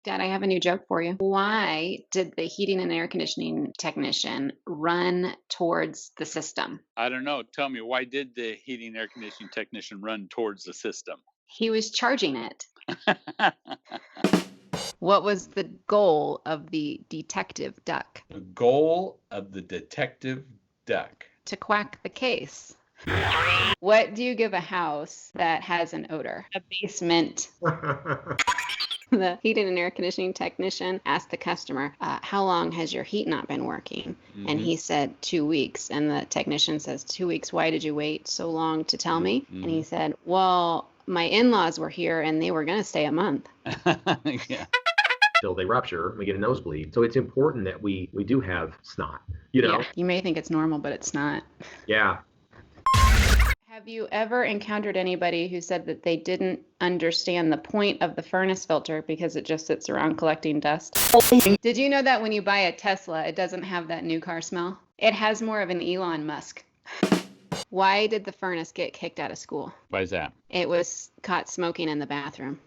Dad, I have a new joke for you. Why did the heating and air conditioning technician run towards the system? I don't know. Tell me, why did the heating air conditioning technician run towards the system? He was charging it. What was the goal of the detective duck? The goal of the detective duck. To quack the case. What do you give a house that has an odor? A basement. The heating and air conditioning technician asked the customer, how long has your heat not been working? And he said 2 weeks. And the technician says, 2 weeks, why did you wait so long to tell me? And he said, well, my in-laws were here and they were going to stay a month. Yeah. Till they rupture, we get a nosebleed. So it's important that we do have snot, you know? Yeah, you may think it's normal, but it's not. Yeah. Have you ever encountered anybody who said that they didn't understand the point of the furnace filter because it just sits around collecting dust? Did you know that when you buy a Tesla, it doesn't have that new car smell? It has more of an Elon Musk. Why did the furnace get kicked out of school? Why is that? It was caught smoking in the bathroom.